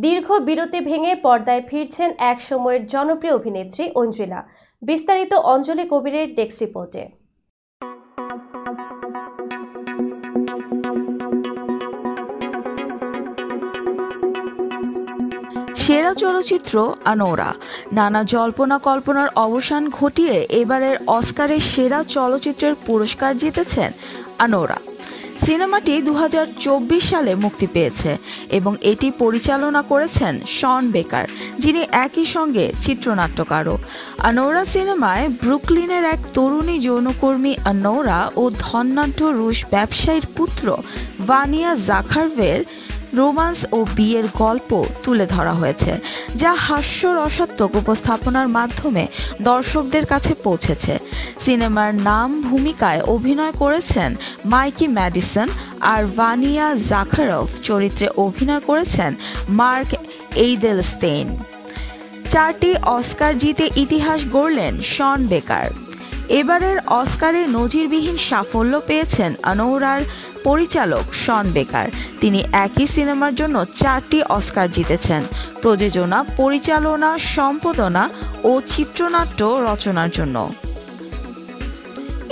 দীর্ঘ বিরতি ভেঙে পর্দায় ফিরছেন এক সময়ের জনপ্রিয় অভিনেত্রী ঐন্দ্রিলা। বিস্তারিত অঞ্জলি কবিরের ডেস্ক রিপোর্টে। সেরা চলচ্চিত্র আনোরা। নানা জল্পনা কল্পনার অবসান ঘটিয়ে এবারের অস্কারের সেরা চলচ্চিত্রের পুরস্কার জিতেছেন আনোরা। সিনেমাটি 2024 সালে মুক্তি পেয়েছে এবং এটি পরিচালনা করেছেন শন বেকার, যিনি একই সঙ্গে চিত্রনাট্যকারও। আনোরা সিনেমায় ব্রুকলিনের এক তরুণী যৌনকর্মী আনোরা ও ধনাঢ্য রুশ ব্যবসায়ীর পুত্র ভানিয়া জাখারভের রোমান্স ও বিয়ের গল্প তুলে ধরা হয়েছে, যা হাস্যরসাত্মক উপস্থাপনার মাধ্যমে দর্শকদের কাছে পৌঁছেছে। সিনেমার নাম ভূমিকায় অভিনয় করেছেন মাইকি ম্যাডিসন, আর ভানিয়া জাখারভ চরিত্রে অভিনয় করেছেন মার্ক এইদেলস্টেইন। 4টি অস্কার জিতে ইতিহাস গড়লেন শন বেকার। এবারের অস্কারে নজিরবিহীন সাফল্য পেয়েছেন আনোরার পরিচালক শন বেকার। তিনি একই সিনেমার জন্য 4টি অস্কার জিতেছেন: প্রযোজনা, পরিচালনা, সম্পাদনা ও চিত্রনাট্য রচনার জন্য।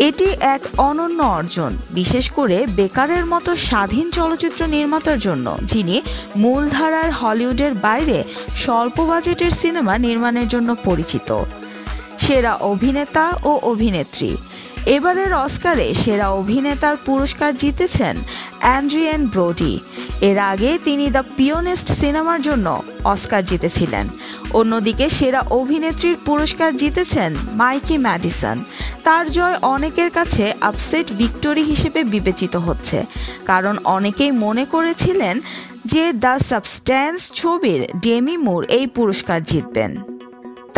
এটি এক অনন্য অর্জন, বিশেষ করে বেকারের মতো স্বাধীন চলচ্চিত্র নির্মাতার জন্য, যিনি মূলধারার হলিউডের বাইরে স্বল্প বাজেটের সিনেমা নির্মাণের জন্য পরিচিত। সেরা অভিনেতা ও অভিনেত্রী। এবারের অস্কারে সেরা অভিনেতার পুরস্কার জিতেছেন অ্যাড্রিয়ান ব্রোডি। এর আগে তিনি দ্য পিয়ানিস্ট সিনেমার জন্য অস্কার জিতেছিলেন। অন্যদিকে সেরা অভিনেত্রীর পুরস্কার জিতেছেন মাইকি ম্যাডিসন। তার জয় অনেকের কাছে আপসেট ভিক্টোরি হিসেবে বিবেচিত হচ্ছে, কারণ অনেকেই মনে করেছিলেন যে দ্য সাবস্ট্যান্স ছবির ডেমি মুর এই পুরস্কার জিতবেন।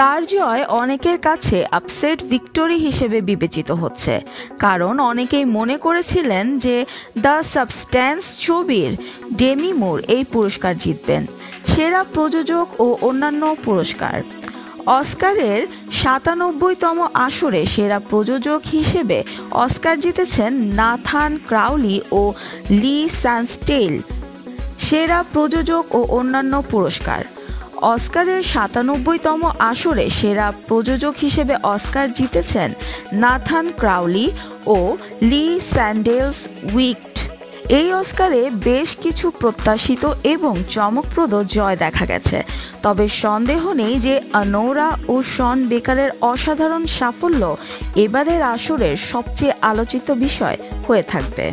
তার জয় অনেকের কাছে আপসেট ভিক্টোরি হিসেবে বিবেচিত হচ্ছে, কারণ অনেকেই মনে করেছিলেন যে দ্য সাবস্ট্যান্স ছবির ডেমি মুর এই পুরস্কার জিতবেন। সেরা প্রযোজক ও অন্যান্য পুরস্কার। অস্কারের 97তম আসরে সেরা প্রযোজক হিসেবে অস্কার জিতেছেন নাথান ক্রাউলি ও লি স্যানস্টেইল। সেরা প্রযোজক ও অন্যান্য পুরস্কার। অস্কারের 97তম আসরে সেরা প্রযোজক হিসেবে অস্কার জিতেছেন নাথান ক্রাউলি ও লি স্যান্ডেলস উইক্ট। এই অস্কারে বেশ কিছু প্রত্যাশিত এবং চমকপ্রদ জয় দেখা গেছে, তবে সন্দেহ নেই যে আনোরা ও শন বেকারের অসাধারণ সাফল্য এবারের আসরের সবচেয়ে আলোচিত বিষয় হয়ে থাকবে।